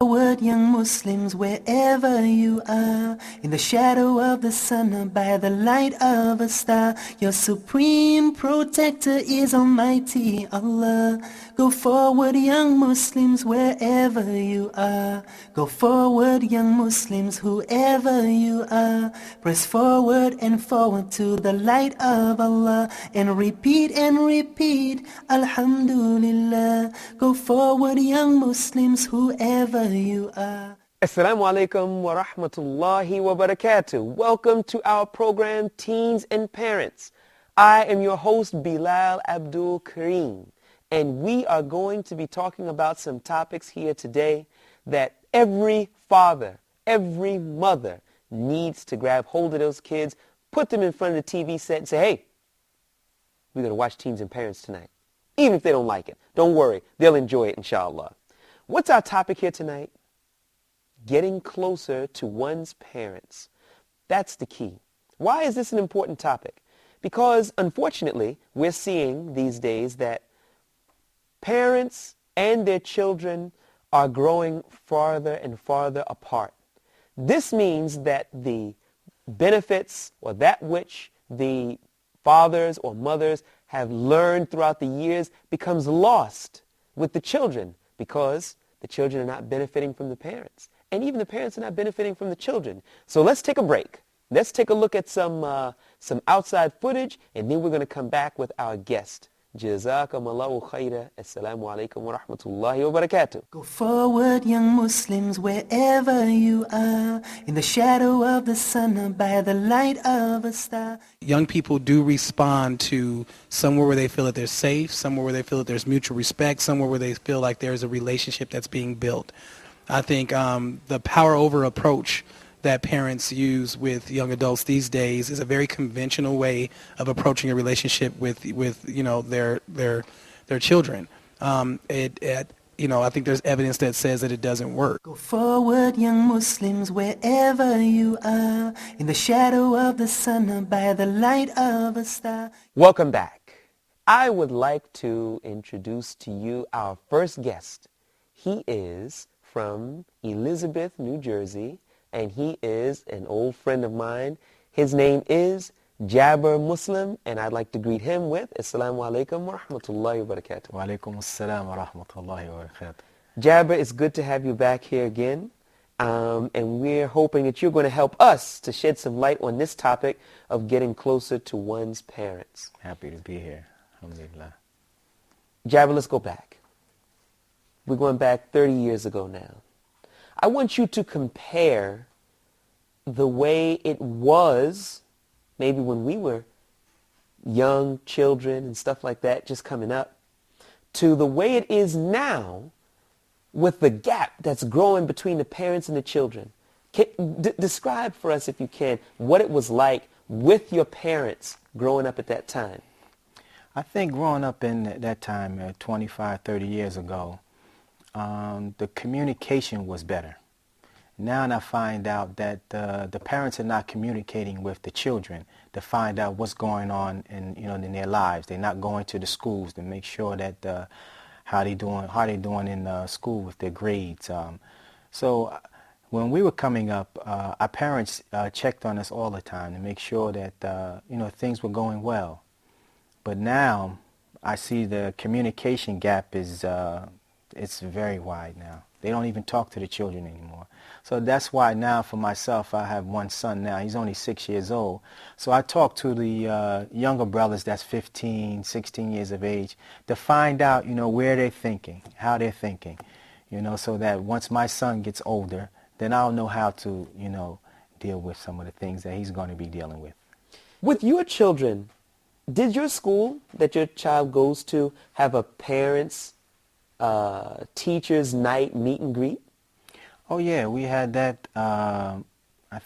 Forward, young Muslims, wherever you are, in the shadow of the sun or by the light of a star, your supreme protector is Almighty Allah. Go forward, young Muslims, wherever you are. Go forward, young Muslims, whoever you are. Press forward and forward to the light of Allah, and repeat, Alhamdulillah. Go forward, young Muslims, whoever you are. Assalamu alaikum wa rahmatullahi wa barakatuh. Welcome to our program, Teens and Parents. I am your host, Bilal Abdul Kareem, and we are going to be talking about some topics here today that every father, every mother needs to grab hold of those kids, put them in front of the TV set and say, hey, we're going to watch Teens and Parents tonight. Even if they don't like it, don't worry, they'll enjoy it, inshallah. What's our topic here tonight? Getting closer to one's parents. That's the key. Why is this an important topic? Because unfortunately, we're seeing these days that parents and their children are growing farther and farther apart. This means that the benefits or that which the fathers or mothers have learned throughout the years becomes lost with the children because the children are not benefiting from the parents. And even the parents are not benefiting from the children. So let's take a break. Let's take a look at some outside footage, and then we're going to come back with our guest. Jazakumullahu khaira. Assalamu alaikum wa rahmatullahi wa barakatuh. Go forward, young Muslims, wherever you are, in the shadow of the sun or by the light of a star. Young people do respond to somewhere where they feel that they're safe, somewhere where they feel that there's mutual respect, somewhere where they feel like there's a relationship that's being built. I think the power over approach that parents use with young adults these days is a very conventional way of approaching a relationship with their children. I think there's evidence that says that it doesn't work. Go forward, young Muslims, wherever you are, in the shadow of the sun or by the light of a star. Welcome back. I would like to introduce to you our first guest. He is from Elizabeth, New Jersey, and he is an old friend of mine. His name is Jabir Muslim, and I'd like to greet him with Assalamu alaikum wa rahmatullahi wa barakatuh. Wa alaikum assalam wa rahmatullahi wa barakatuh. Jabir, it's good to have you back here again, and we're hoping that you're going to help us to shed some light on this topic of getting closer to one's parents. Happy to be here. Alhamdulillah. Jabir, let's go back. We're going back 30 years ago now. I want you to compare the way it was maybe when we were young children and stuff like that just coming up to the way it is now with the gap that's growing between the parents and the children. Describe for us, if you can, what it was like with your parents growing up at that time. I think growing up in that time, 25, 30 years ago, the communication was better. Now I find out that the parents are not communicating with the children to find out what's going on in their lives. They're not going to the schools to make sure that how they doing in school with their grades. So when we were coming up, our parents checked on us all the time to make sure that things were going well. But now I see the communication gap is it's very wide now. They don't even talk to the children anymore. So that's why now for myself, I have one son now. He's only 6 years old. So I talk to the younger brothers that's 15, 16 years of age to find out, where they're thinking, how they're thinking, so that once my son gets older, then I'll know how to, deal with some of the things that he's going to be dealing with. With your children, did your school that your child goes to have a parents' teachers' night meet and greet? Oh yeah, we had that. I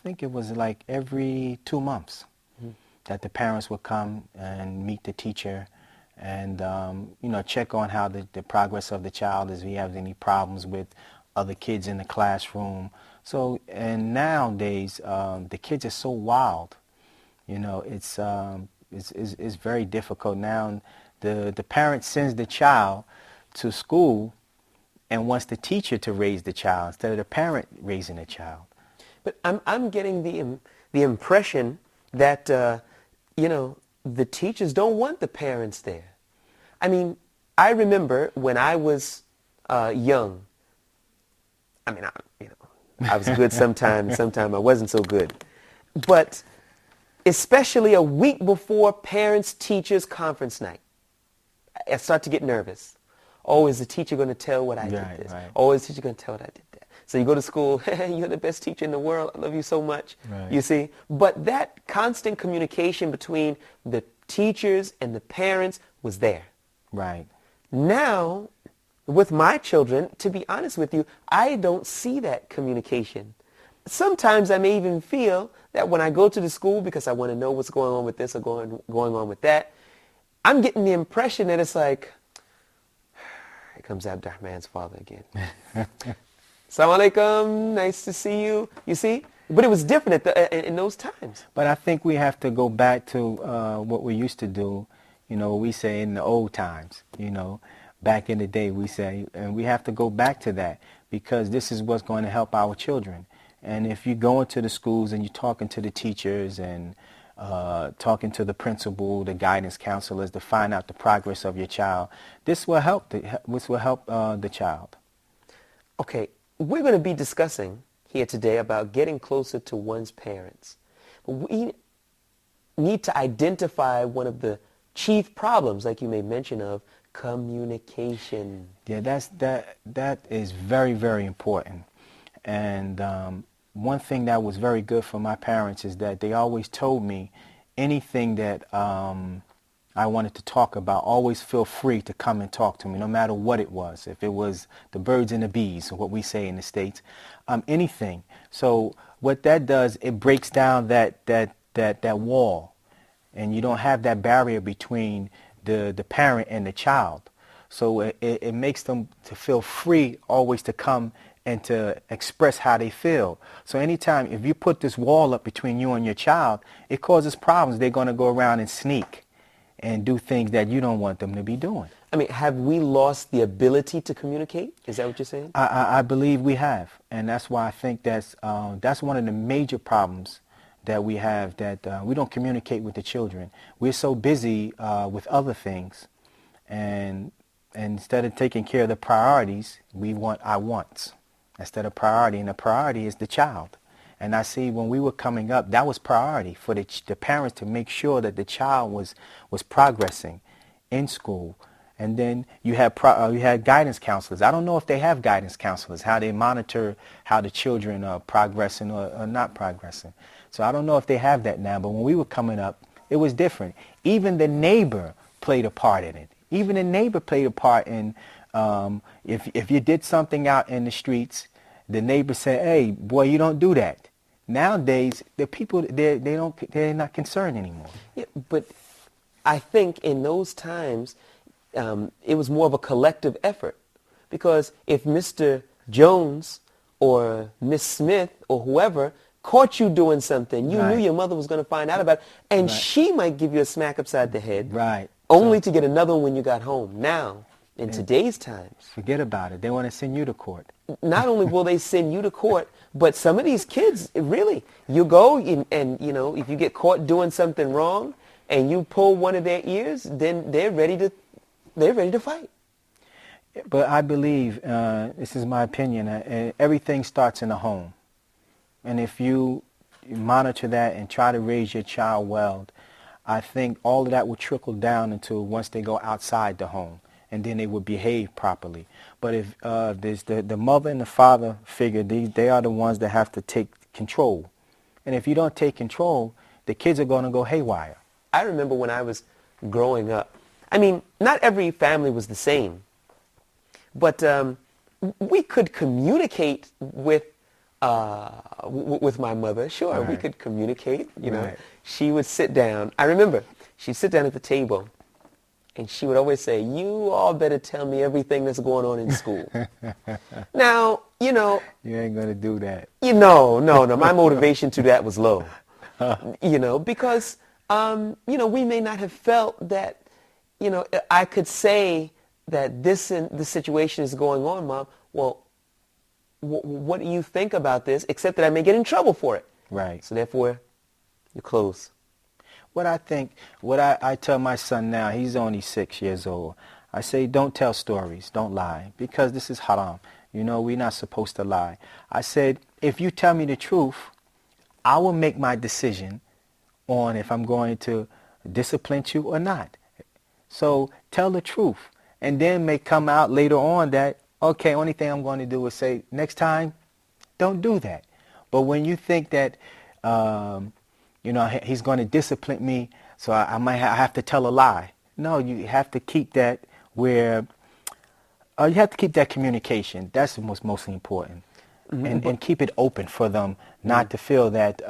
think it was like every 2 months that the parents would come and meet the teacher and check on how the progress of the child is, if he has any problems with other kids in the classroom. So, and nowadays the kids are so wild. It's very difficult now. The parent sends the child to school and wants the teacher to raise the child instead of the parent raising the child. But I'm getting the impression that, the teachers don't want the parents there. I mean, I remember when I was young, I mean, I was good sometimes I wasn't so good. But especially a week before parents-teachers conference night, I start to get nervous. Oh, is the teacher going to tell what I did this? Right. Oh, is the teacher going to tell what I did that? So you go to school, hey, you're the best teacher in the world. I love you so much. Right. You see? But that constant communication between the teachers and the parents was there. Right. Now, with my children, to be honest with you, I don't see that communication. Sometimes I may even feel that when I go to the school because I want to know what's going on with this or going on with that, I'm getting the impression that it's like, here comes Abdurrahman's father again. Assalamu alaikum, nice to see you. You see? But it was different in those times. But I think we have to go back to what we used to do, we say in the old times, back in the day we say, and we have to go back to that because this is what's going to help our children. And if you go into the schools and you're talking to the teachers and talking to the principal, the guidance counselors to find out the progress of your child, this will help the child. Okay, we're going to be discussing here today about getting closer to one's parents. We need to identify one of the chief problems, like you made mention of, communication. Yeah, that is very, very important. And one thing that was very good for my parents is that they always told me anything that I wanted to talk about, always feel free to come and talk to me, no matter what it was. If it was the birds and the bees, what we say in the States, anything. So what that does, it breaks down that wall, and you don't have that barrier between the parent and the child. So it makes them to feel free always to come and to express how they feel. So anytime, if you put this wall up between you and your child, it causes problems. They're going to go around and sneak and do things that you don't want them to be doing. I mean, have we lost the ability to communicate? Is that what you're saying? I believe we have, and that's why I think that's one of the major problems that we have, that we don't communicate with the children. We're so busy with other things, and instead of taking care of the priorities, we want our wants instead of priority, and the priority is the child. And I see when we were coming up, that was priority for the parents to make sure that the child was progressing in school. And then you had guidance counselors. I don't know if they have guidance counselors, how they monitor how the children are progressing or not progressing. So I don't know if they have that now, but when we were coming up, it was different. Even the neighbor played a part in it. Even the neighbor played a part in, if you did something out in the streets, the neighbor said, hey, boy, you don't do that. Nowadays, the people, they're not concerned anymore. Yeah, but I think in those times, it was more of a collective effort. Because if Mr. Jones or Miss Smith or whoever caught you doing something, you knew your mother was going to find out about it, and she might give you a smack upside the head, only to get another one when you got home. Now, in today's times, forget about it. They want to send you to court. Not only will they send you to court, but some of these kids, really, you go and if you get caught doing something wrong and you pull one of their ears, then they're ready to fight. But I believe, this is my opinion, everything starts in the home. And if you monitor that and try to raise your child well, I think all of that will trickle down into once they go outside the home, and then they will behave properly. But if there's the mother and the father figure, they are the ones that have to take control. And if you don't take control, the kids are going to go haywire. I remember when I was growing up, I mean, not every family was the same, but we could communicate with my mother. Sure, we could communicate, you know. She would sit down. I remember she'd sit down at the table, and she would always say, you all better tell me everything that's going on in school. Now, you know. You ain't going to do that. No. My motivation to that was low. Because, we may not have felt that, I could say that this situation is going on, Mom, well, what do you think about this, except that I may get in trouble for it? Right. So therefore, you close. What I tell my son now, he's only 6 years old. I say, don't tell stories, don't lie, because this is haram. You know, we're not supposed to lie. I said, if you tell me the truth, I will make my decision on if I'm going to discipline you or not. So tell the truth, and then may come out later on that, okay, only thing I'm going to do is say, next time, don't do that. But when you think that, he's going to discipline me, so I might have to tell a lie. No, you have to keep that where, you have to keep that communication. That's what's mostly important. Mm-hmm. And keep it open for them not to feel that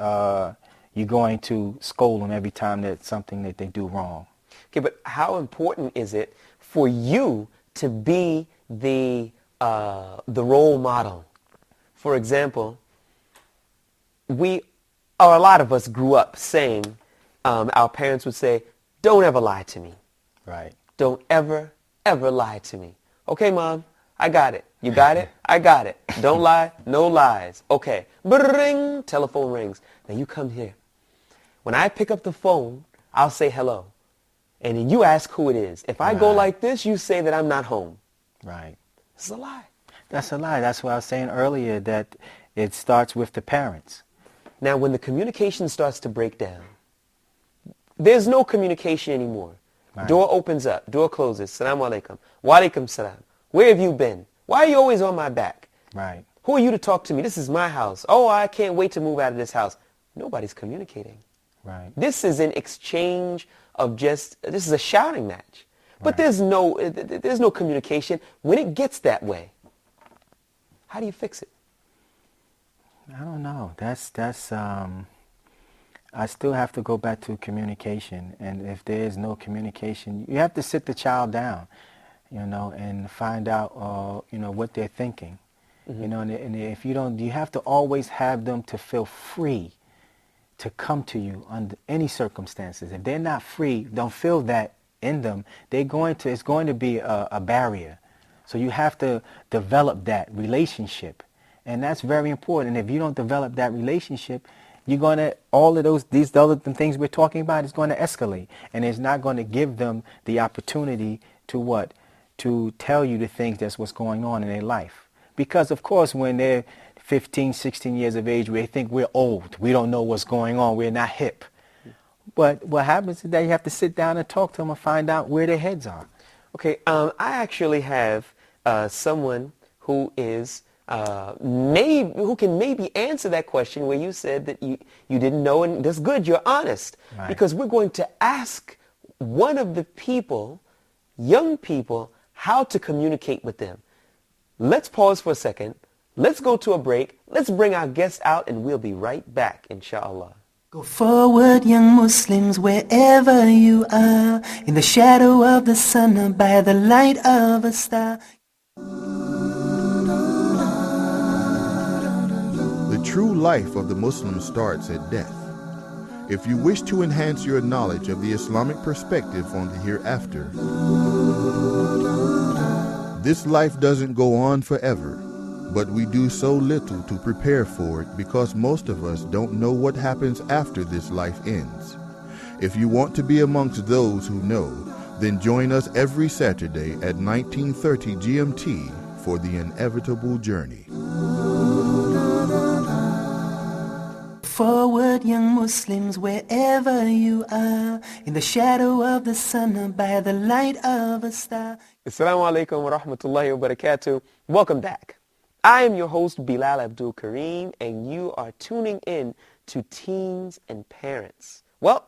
you're going to scold them every time that's something that they do wrong. Okay, but how important is it for you to be the role model? For example, a lot of us grew up saying, our parents would say, don't ever lie to me. Right. Don't ever lie to me. Okay, Mom, I got it. You got it? I got it. Don't lie, no lies. Okay. Ring, telephone rings. Now you come here. When I pick up the phone, I'll say hello. And then you ask who it is. If I go like this, you say that I'm not home. Right. This is a lie. That's a lie. That's what I was saying earlier, that it starts with the parents. Now, when the communication starts to break down, there's no communication anymore. Right. Door opens up. Door closes. Salaam alaikum. Wa alaikum salam. Where have you been? Why are you always on my back? Right. Who are you to talk to me? This is my house. Oh, I can't wait to move out of this house. Nobody's communicating. Right. This is an exchange of this is a shouting match. But there's no communication. When it gets that way, how do you fix it? I don't know. I still have to go back to communication. And if there is no communication, you have to sit the child down, and find out, what they're thinking. Mm-hmm. And if you don't, you have to always have them to feel free to come to you under any circumstances. If they're not free, don't feel that in them, it's going to be a barrier. So you have to develop that relationship. And that's very important. And if you don't develop that relationship, you're going to, these other things we're talking about is going to escalate. And it's not going to give them the opportunity to what? To tell you the things that's what's going on in their life. Because, of course, when they're 15, 16 years of age, they think we're old. We don't know what's going on. We're not hip. But what happens is that you have to sit down and talk to them and find out where their heads are. Okay, I actually have someone who is who can maybe answer that question where you said that you didn't know, and that's good, you're honest. Right. Because we're going to ask one of the people, young people, how to communicate with them. Let's pause for a second. Let's go to a break. Let's bring our guest out, and we'll be right back, inshallah. Go forward, young Muslims, wherever you are, in the shadow of the sun or by the light of a star. The true life of the Muslim starts at death. If you wish to enhance your knowledge of the Islamic perspective on the hereafter, this life doesn't go on forever, but we do so little to prepare for it because most of us don't know what happens after this life ends. If you want to be amongst those who know, then join us every Saturday at 1930 GMT for the inevitable journey. Forward, young Muslims, wherever you are, in the shadow of the sun or by the light of a star. Assalamu alaikum wa rahmatullahi wa barakatuh. Welcome back. I am your host, Bilal Abdul Kareem, and you are tuning in to Teens and Parents. Well,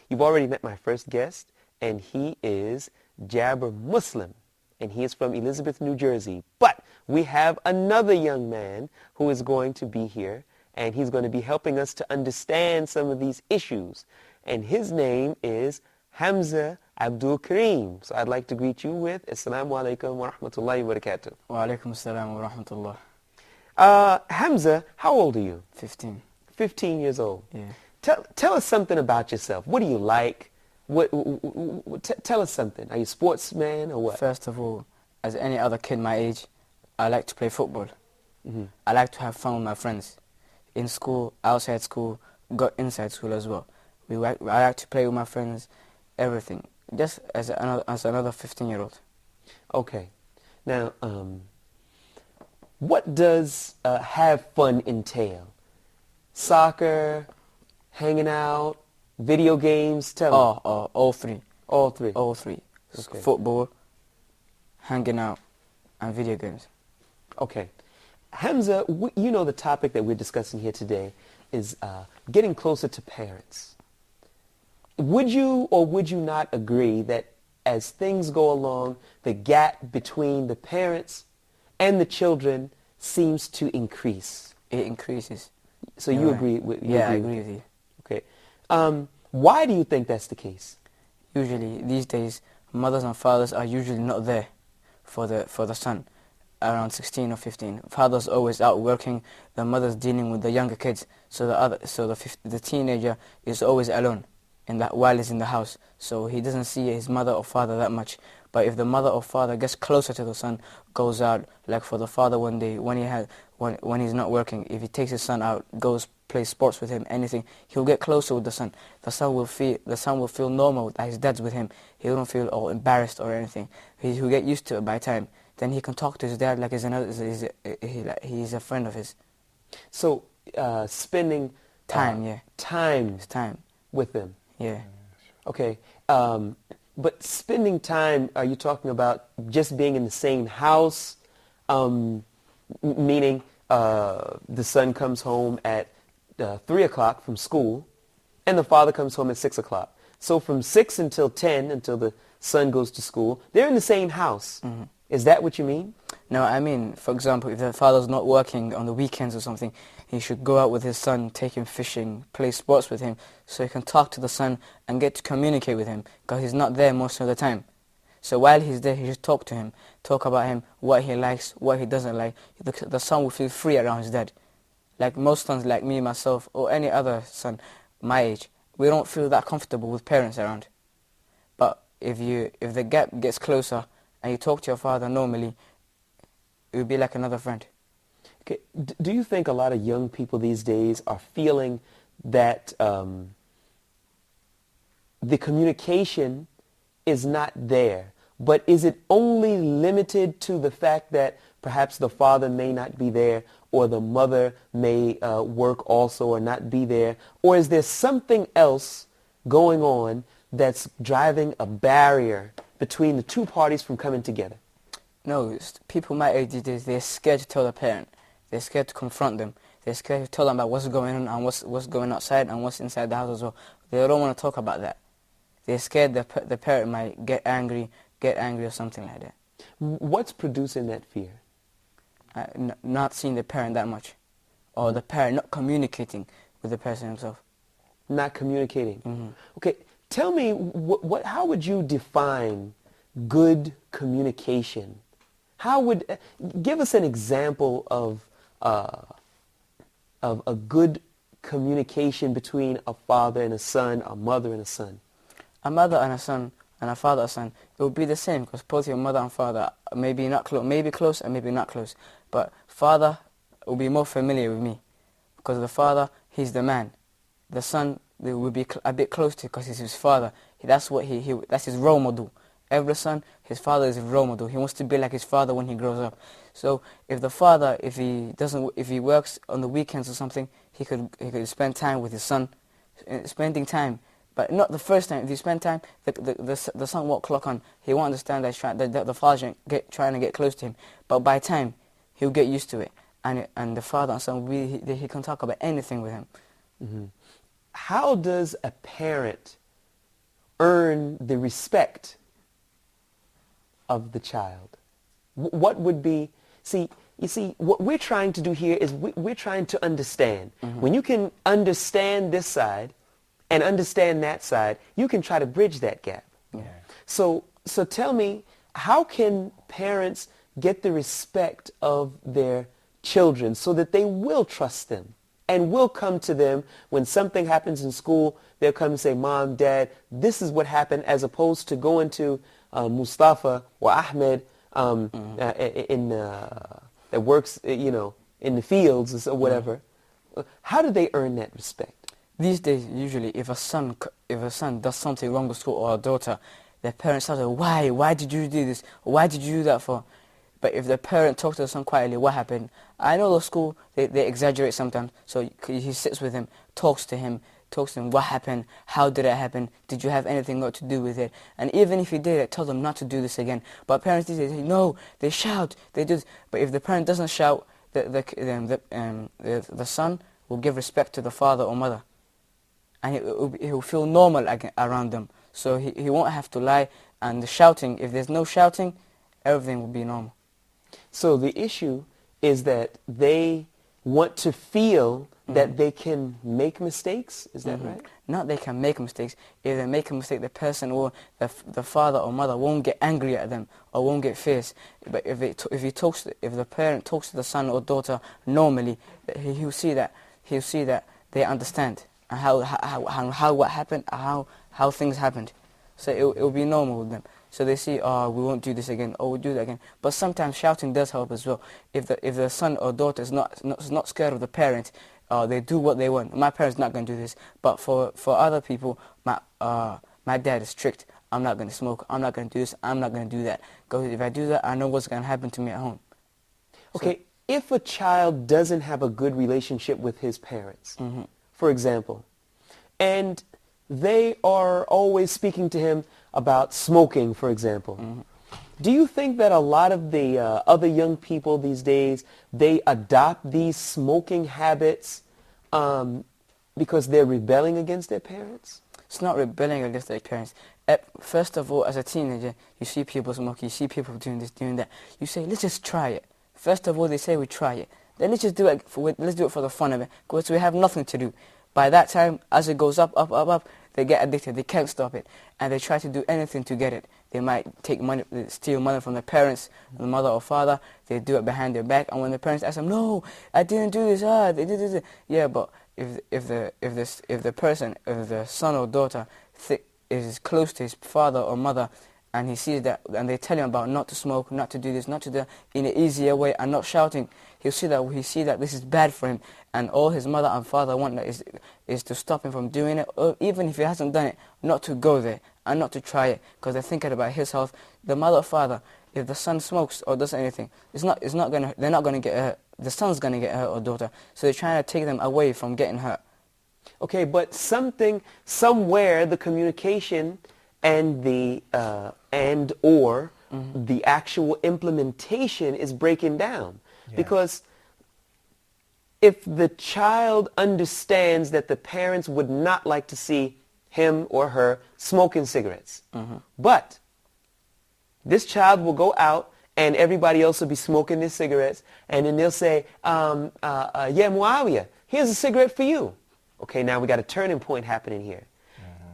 you've already met my first guest, and he is Jabir Muslim, and he is from Elizabeth, New Jersey. But we have another young man who is going to be here, and he's going to be helping us to understand some of these issues. And his name is Hamza Abdul Kareem. So I'd like to greet you with Assalamu alaikum wa rahmatullahi wa barakatuh. Wa alaikum assalam wa rahmatullah. Hamza, how old are you? 15. 15 years old. Yeah. Tell us something about yourself. What do you like? Tell us something. Are you a sportsman or what? First of all, as any other kid my age, I like to play football. I like to have fun with my friends. In school, outside school, got inside school as well. I like to play with my friends, everything. Just as another 15-year-old. Okay. Now, what does have fun entail? Soccer, hanging out, video games? Tell me. All three. All three? All three. Okay. Football, hanging out, and video games. Okay. Hamza, you know the topic that we're discussing here today is getting closer to parents. Would you or would you not agree that as things go along, the gap between the parents and the children seems to increase? It increases. So you agree with I agree with you. Okay. Why do you think that's the case? Usually, these days, mothers and fathers are usually not there for the son around 16 or 15. Father's always out working, the mother's dealing with the younger kids, so the teenager is always alone while he's in the house, so he doesn't see his mother or father that much. But if the mother or father gets closer to the son, goes out, like for the father one day when he's not working, if he takes his son out, goes play sports with him, anything, he'll get closer with the son. The son will feel normal that his dad's with him. He won't feel all embarrassed or anything. He'll get used to it by time. Then he can talk to his dad like he's a friend of his. So spending time with them. Yeah. Okay. But spending time, are you talking about just being in the same house? Meaning the son comes home at 3 o'clock from school and the father comes home at 6 o'clock. So from 6 until 10, until the son goes to school, they're in the same house. Mm-hmm. Is that what you mean? No, I mean, for example, if the father's not working on the weekends or something, he should go out with his son, take him fishing, play sports with him, so he can talk to the son and get to communicate with him, because he's not there most of the time. So while he's there, he should talk to him, talk about him, what he likes, what he doesn't like. The son will feel free around his dad. Like most sons, like me, myself, or any other son my age, we don't feel that comfortable with parents around. But if the gap gets closer and you talk to your father normally, it would be like another friend. Okay. Do you think a lot of young people these days are feeling that the communication is not there? But is it only limited to the fact that perhaps the father may not be there, or the mother may work also or not be there? Or is there something else going on that's driving a barrier between the two parties from coming together? No, people my age, they're scared to tell their parent. They're scared to confront them. They're scared to tell them about what's going on and what's going outside and what's inside the house as well. They don't want to talk about that. They're scared the parent might get angry or something like that. What's producing that fear? Not seeing the parent that much, or the parent not communicating with the person himself. Not communicating. Mm-hmm. Okay, tell me, how would you define good communication? Give us an example of a good communication between a father and a son, a mother and a son. A mother and a son, and a father and a son, it would be the same, because both your mother and father maybe not close, maybe close and maybe not close. But father will be more familiar with me, because the father, he's the man. The son, they will be a bit close to, because he's his father. That's his role model. Every son, his father is his role model. He wants to be like his father when he grows up. So if the father, if he works on the weekends or something, he could spend time with his son, spending time. But not the first time. If you spend time, the son won't clock on. He won't understand that the father trying to get close to him. But by time, he'll get used to it. And the father and son, he can talk about anything with him. Mm-hmm. How does a parent earn the respect of the child? What would be... You see, what we're trying to do here is we're trying to understand. Mm-hmm. When you can understand this side and understand that side, you can try to bridge that gap. Yeah. So tell me, how can parents get the respect of their children so that they will trust them and will come to them when something happens in school? They'll come and say, Mom, Dad, this is what happened, as opposed to going to Mustafa or Ahmed that works, in the fields or whatever. How do they earn that respect? These days, usually, if a son does something wrong at school, or a daughter, their parents tell them, why did you do this? Why did you do that for? But if the parent talks to the son quietly, what happened? I know the school, they exaggerate sometimes, so he sits with him, talks to him, what happened, how did it happen, did you have anything got to do with it? And even if you did it, tell them not to do this again. But parents these days say, no, they shout, they do this. But if the parent doesn't shout, the son will give respect to the father or mother. And he'll feel normal around them. So he won't have to lie. And the shouting, if there's no shouting, everything will be normal. So the issue is that they want to feel that they can make mistakes. Is that right? Not they can make mistakes. If they make a mistake, the person or the father or mother won't get angry at them or won't get fierce. But if the parent talks to the son or daughter normally, he'll see that they understand and how what happened, how things happened. So it'll be normal with them. So they see, oh, we won't do this again, or we'll do that again. But sometimes shouting does help as well. If the son or daughter is not scared of the parent, they do what they want. My parent's not going to do this. But for other people, my dad is strict. I'm not going to smoke. I'm not going to do this. I'm not going to do that. Because if I do that, I know what's going to happen to me at home. Okay, if a child doesn't have a good relationship with his parents, for example, and they are always speaking to him about smoking, for example, do you think that a lot of the other young people these days, they adopt these smoking habits because they're rebelling against their parents? It's not rebelling against their parents. First of all, as a teenager, you see people smoking, you see people doing this, doing that. You say, let's just try it. First of all, they say we try it. Then let's just do it. Let's do it for the fun of it, because we have nothing to do. By that time, as it goes up, they get addicted. They can't stop it, and they try to do anything to get it. They might take money, steal money from their parents, the mother or father. They do it behind their back, and when the parents ask them, "No, I didn't do this. They did this." Yeah, but if the son or daughter is close to his father or mother, and he sees that, and they tell him about not to smoke, not to do this, not to do that, in an easier way, and not shouting, he'll see that this is bad for him, and all his mother and father want is to stop him from doing it, or even if he hasn't done it, not to go there and not to try it, because they're thinking about his health. The mother or father, if the son smokes or does anything, they're not going to get hurt. The son's going to get hurt or daughter, so they're trying to take them away from getting hurt. Okay, but somewhere the communication and the the actual implementation is breaking down. Yeah. Because if the child understands that the parents would not like to see him or her smoking cigarettes, but this child will go out and everybody else will be smoking their cigarettes, and then they'll say, yeah, Muawiyah, here's a cigarette for you. Okay, now we got a turning point happening here.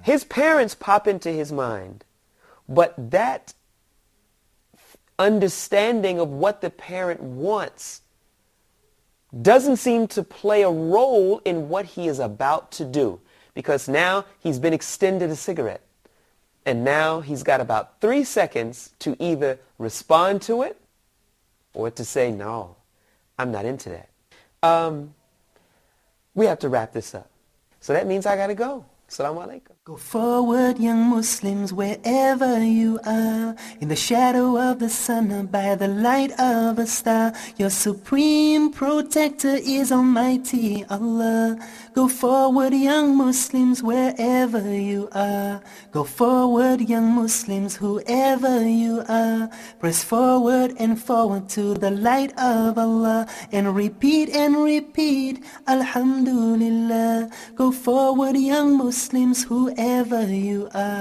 His parents pop into his mind, but that understanding of what the parent wants doesn't seem to play a role in what he is about to do, because now he's been extended a cigarette, and now he's got about 3 seconds to either respond to it or to say, no, I'm not into that. We have to wrap this up. So that means I got to go. Assalamu alaikum. Go forward, young Muslims, wherever you are, in the shadow of the sun or by the light of a star. Your supreme protector is Almighty Allah. Go forward, young Muslims, wherever you are. Go forward, young Muslims, whoever you are. Press forward and forward to the light of Allah, and repeat, Alhamdulillah. Go forward, young Muslims, whoever you are.